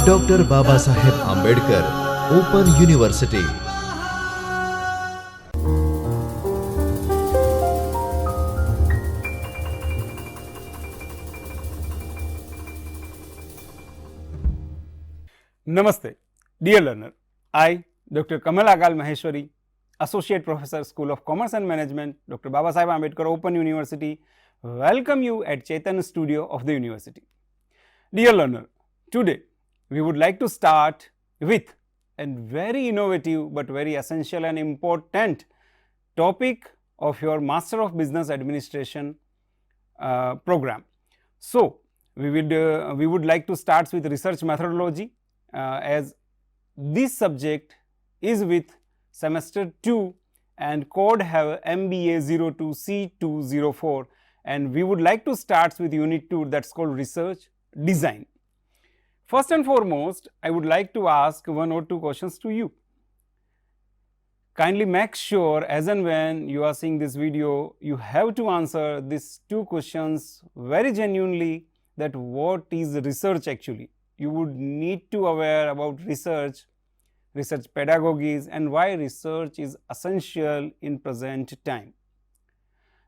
Doctor Babasaheb Ambedkar open university. Namaste, dear learner. I, Dr. Kamal Agal Maheshwari, Associate Professor, School of Commerce and Management, Dr. Babasaheb Ambedkar Open University, welcome you at Chetan Studio of the University. Dear learner, today we would like to start with a very innovative but very essential and important topic of your Master of Business Administration program. So, we would like to start with research methodology. As this subject is with semester 2 and code have MBA02C204, and we would like to start with unit 2, that's called research design. First and foremost, I would like to ask one or two questions to you. Kindly make sure as and when you are seeing this video, you have to answer these two questions very genuinely, that what is research actually. You would need to aware about research pedagogies, and why research is essential in present time.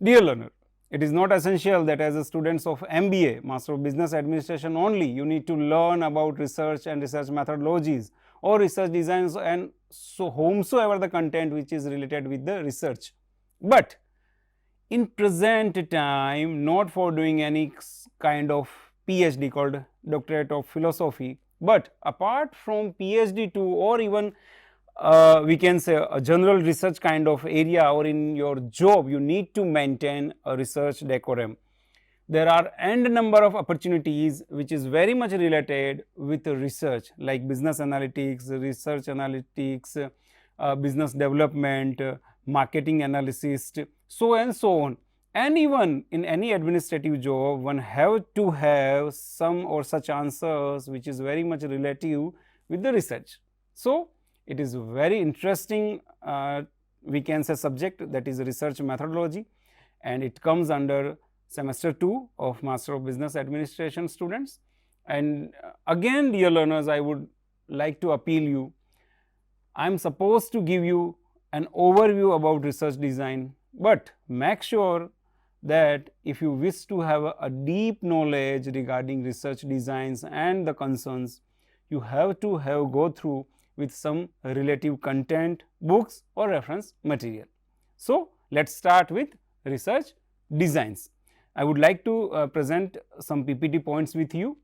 Dear learner, it is not essential that as a students of MBA, Master of Business Administration only, you need to learn about research and research methodologies or research designs and so whomsoever the content which is related with the research. But in present time, not for doing any kind of PhD called Doctorate of Philosophy, but apart from PhD too, or even we can say a general research kind of area, or in your job you need to maintain a research decorum. There are n number of opportunities which is very much related with research, like business analytics, research analytics, business development, marketing analysis, so and so on. And even in any administrative job, one have to have some or such answers which is very much relative with the research. So, it is very interesting we can say subject, that is research methodology, and it comes under semester 2 of Master of Business Administration students. And again, dear learners, I would like to appeal you, I am supposed to give you an overview about research design, but make sure that if you wish to have a deep knowledge regarding research designs and the concerns, you have to go through with some relative content, books or reference material. So, let us start with research designs. I would like to present some PPT points with you,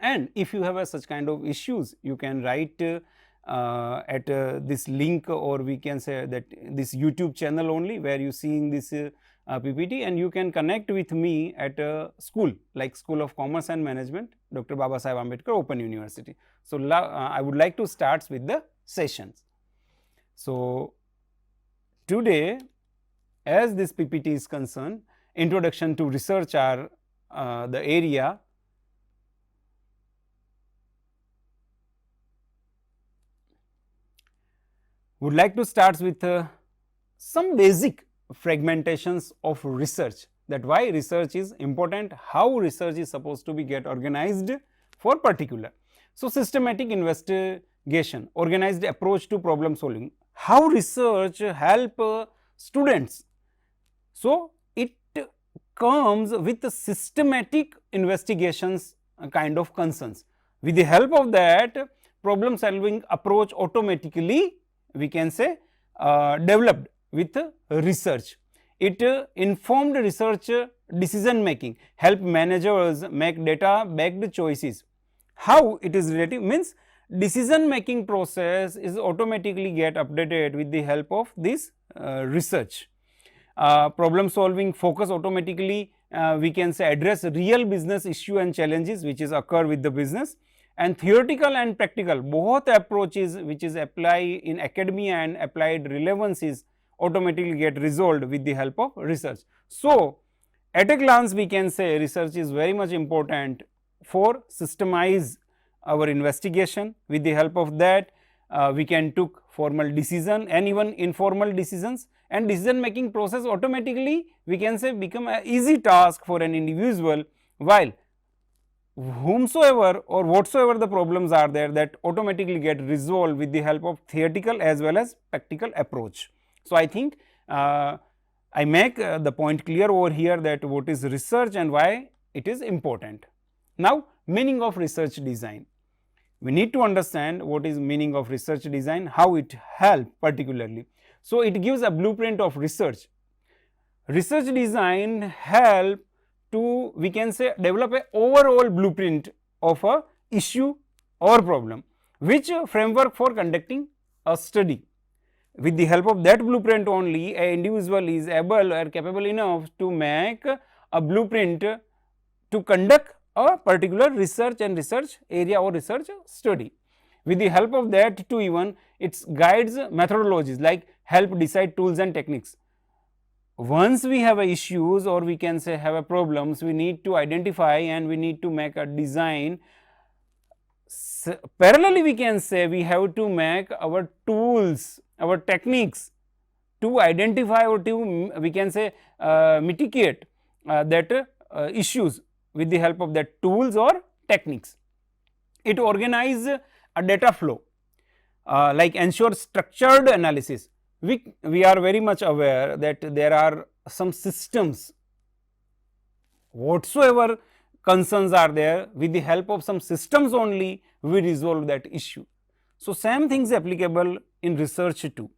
and if you have such kind of issues, you can write at this link, or we can say that this YouTube channel only, where you seeing this PPT, and you can connect with me at a school like School of Commerce and Management, Dr. Babasaheb Ambedkar Open University. So, I would like to start with the sessions. So, today as this PPT is concerned, introduction to research are the area. Would like to start with some basic fragmentations of research, that why research is important, how research is supposed to be get organized for particular. So, systematic investigation, organized approach to problem solving, how research help students. So, it comes with the systematic investigations kind of concerns. With the help of that, problem solving approach automatically we can say developed with research. It informed research decision making, help managers make data backed choices. How it is relative means decision making process is automatically get updated with the help of this research. Problem solving focus automatically we can say address real business issue and challenges which is occur with the business, and theoretical and practical both approaches which is apply in academia and applied relevances automatically get resolved with the help of research. So, at a glance we can say research is very much important for systemize our investigation. With the help of that we can took formal decision and even informal decisions, and decision making process automatically we can say become an easy task for an individual, while whomsoever or whatsoever the problems are there, that automatically get resolved with the help of theoretical as well as practical approach. So, I think I make the point clear over here that what is research and why it is important. Now, meaning of research design. We need to understand what is meaning of research design, how it help particularly. So, it gives a blueprint of research. Research design help to, we can say, develop a overall blueprint of a issue or problem, which framework for conducting a study. With the help of that blueprint only, an individual is able or capable enough to make a blueprint to conduct a particular research and research area or research study. With the help of that too, even it guides methodologies like help decide tools and techniques. Once we have a issues, or we can say have a problems, we need to identify and we need to make a design. Parallelly, we can say we have to make our tools, our techniques to identify or to, we can say, mitigate that issues with the help of that tools or techniques. It organizes a data flow, like ensure structured analysis. We are very much aware that there are some systems, whatsoever concerns are there, with the help of some systems only we resolve that issue. So, same things applicable in research too,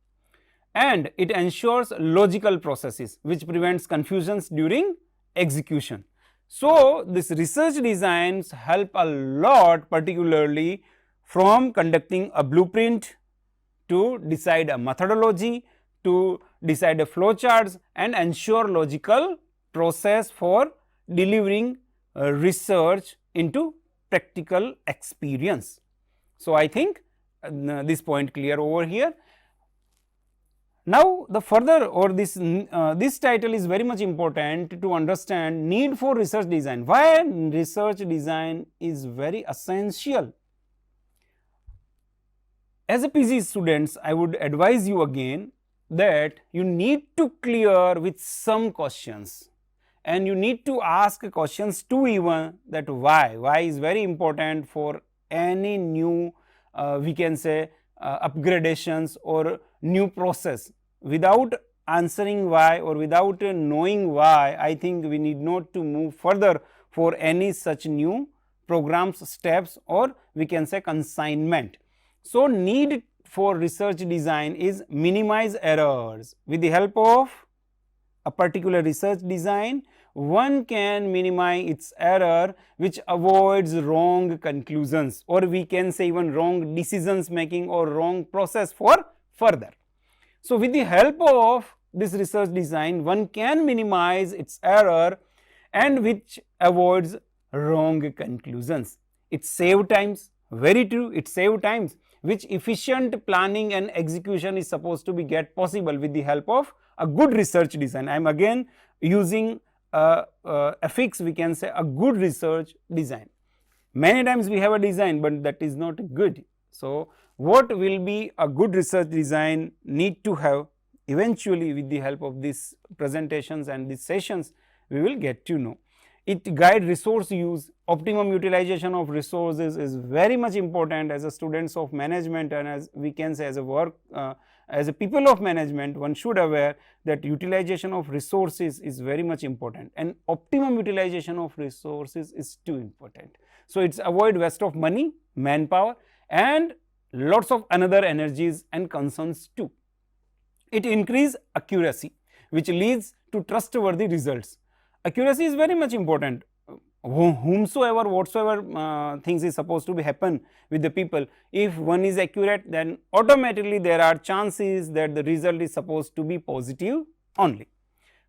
and it ensures logical processes which prevents confusions during execution. So, this research designs help a lot, particularly from conducting a blueprint to decide a methodology, to decide a flow charts and ensure logical process for delivering research into practical experience. So, I think this point clear over here. Now, the further or this title is very much important to understand need for research design. Why research design is very essential. As a PG students, I would advise you again that you need to clear with some questions, and you need to ask questions too, even that why. Why is very important for any new we can say upgradations or new process. Without answering why or without knowing why, I think we need not to move further for any such new programs, steps, or we can say consignment. So, need for research design is minimize errors. With the help of a particular research design, one can minimize its error, which avoids wrong conclusions, or we can say even wrong decisions making or wrong process for further. So, with the help of this research design, one can minimize its error and which avoids wrong conclusions. It saves times, very true, it saves times, which efficient planning and execution is supposed to be get possible with the help of a good research design. I am again using affix, we can say a good research design. Many times we have a design, but that is not good. So, what will be a good research design need to have, eventually with the help of these presentations and these sessions we will get to know. It guide resource use, optimum utilization of resources is very much important as a students of management, and as we can say as a work as a people of management, one should aware that utilization of resources is very much important, and optimum utilization of resources is too important. So, it's avoid waste of money, manpower, and lots of another energies and concerns too. It increase accuracy, which leads to trustworthy results. Accuracy is very much important. Whomsoever, whatsoever things is supposed to be happen with the people, if one is accurate, then automatically there are chances that the result is supposed to be positive only.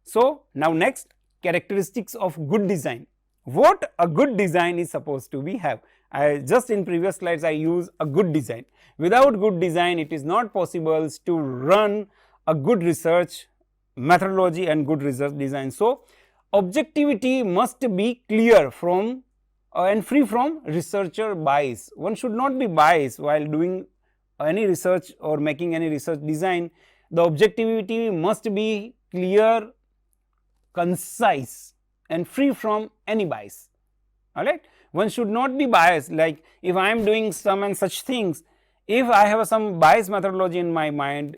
So, now next, characteristics of good design. What a good design is supposed to be have. I just in previous slides I use a good design. Without good design, it is not possible to run a good research methodology and good research design. So, objectivity must be clear from and free from researcher bias. One should not be biased while doing any research or making any research design. The objectivity must be clear, concise, and free from any bias. alright. One should not be biased, like if I am doing some and such things, if I have some bias methodology in my mind,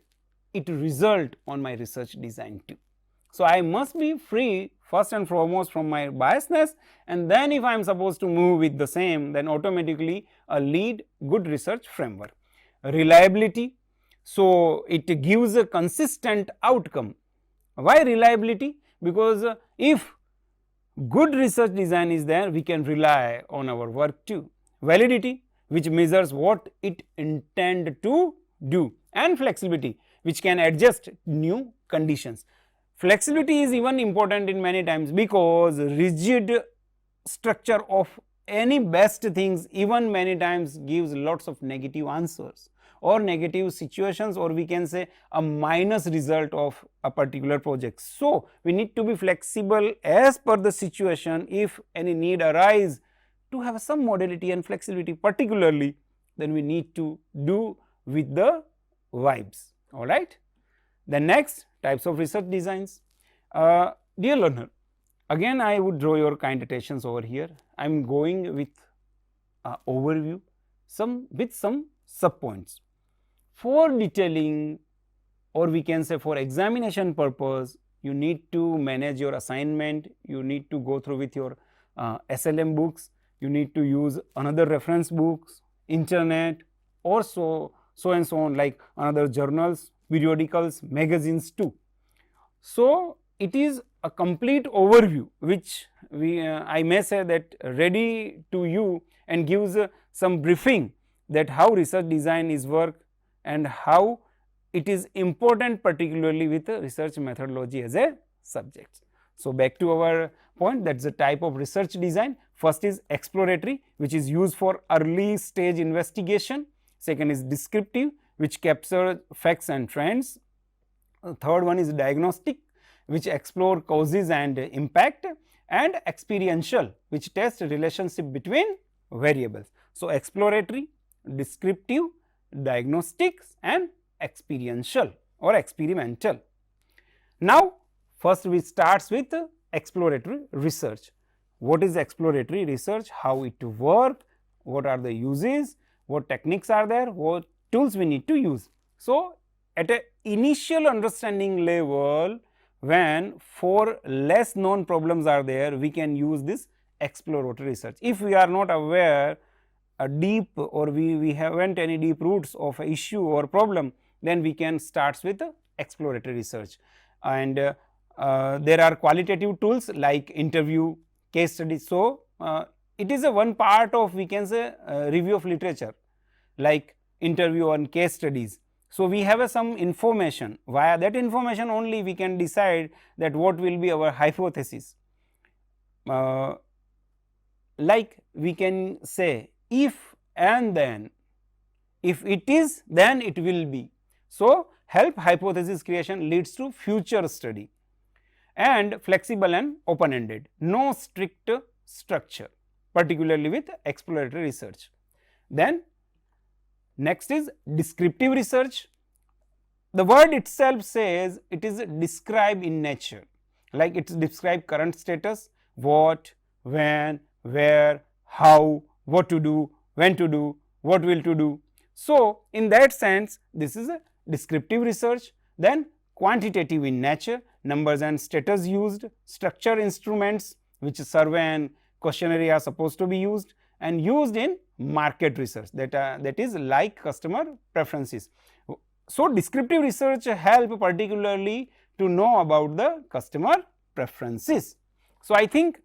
it result on my research design too. So, I must be free first and foremost from my biasness, and then if I am supposed to move with the same, then automatically a lead good research framework. Reliability, so it gives a consistent outcome. Why reliability? Because if good research design is there, we can rely on our work too. Validity, which measures what it intend to do, and flexibility, which can adjust new conditions. Flexibility is even important in many times, because rigid structure of any best things even many times gives lots of negative answers or negative situations, or we can say a minus result of a particular project. So, we need to be flexible as per the situation. If any need arise to have some modality and flexibility particularly, then we need to do with the vibes, alright. The next, types of research designs. Dear learner, again I would draw your kind attentions over here. I am going with overview with some sub points. For detailing, or we can say for examination purpose, you need to manage your assignment, you need to go through with your SLM books, you need to use another reference books, internet, or so and so on, like another journals, periodicals, magazines too. So, it is a complete overview which I may say that ready to you, and gives some briefing that how research design is work and how it is important, particularly with research methodology as a subject. So, back to our point, that is the type of research design. First is exploratory, which is used for early stage investigation. Second is descriptive, which captures facts and trends. Third one is diagnostic, which explore causes and impact, and experiential, which test relationship between variables. So, exploratory, descriptive, diagnostics, and experiential or experimental. Now, first we starts with exploratory research. What is exploratory research? How it work? What are the uses? What techniques are there? What tools we need to use? So, at an initial understanding level, when for less known problems are there, we can use this exploratory research. If we are not aware a deep, or we haven't any deep roots of a issue or problem, then we can start with exploratory research. And there are qualitative tools like interview, case studies. So, it is a one part of, we can say, review of literature, like interview and case studies. So, we have some information, via that information only we can decide that what will be our hypothesis. Like we can say, if and then, if it is, then it will be. So, help hypothesis creation leads to future study, and flexible and open ended, no strict structure, particularly with exploratory research. Then next is descriptive research. The word itself says it is describe in nature, like it describe current status, what, when, where, how, what to do, when to do, what will to do. So, in that sense, this is a descriptive research. Then quantitative in nature, numbers and status used, structure instruments which survey and questionnaire are supposed to be used, and used in market research, that is like customer preferences. So, descriptive research help particularly to know about the customer preferences. So, I think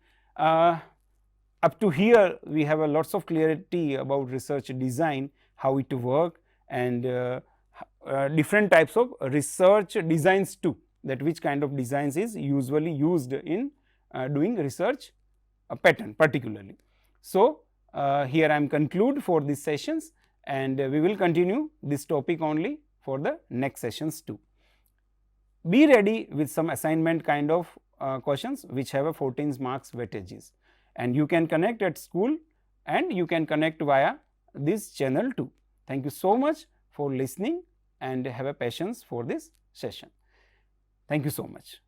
up to here we have a lots of clarity about research design, how it work, and different types of research designs too, that which kind of designs is usually used in doing research pattern particularly. So, here I am conclude for these sessions, and we will continue this topic only for the next sessions too. Be ready with some assignment kind of questions which have a 14 marks weightages, and you can connect at school, and you can connect via this channel too. Thank you so much for listening, and have a patience for this session. Thank you so much.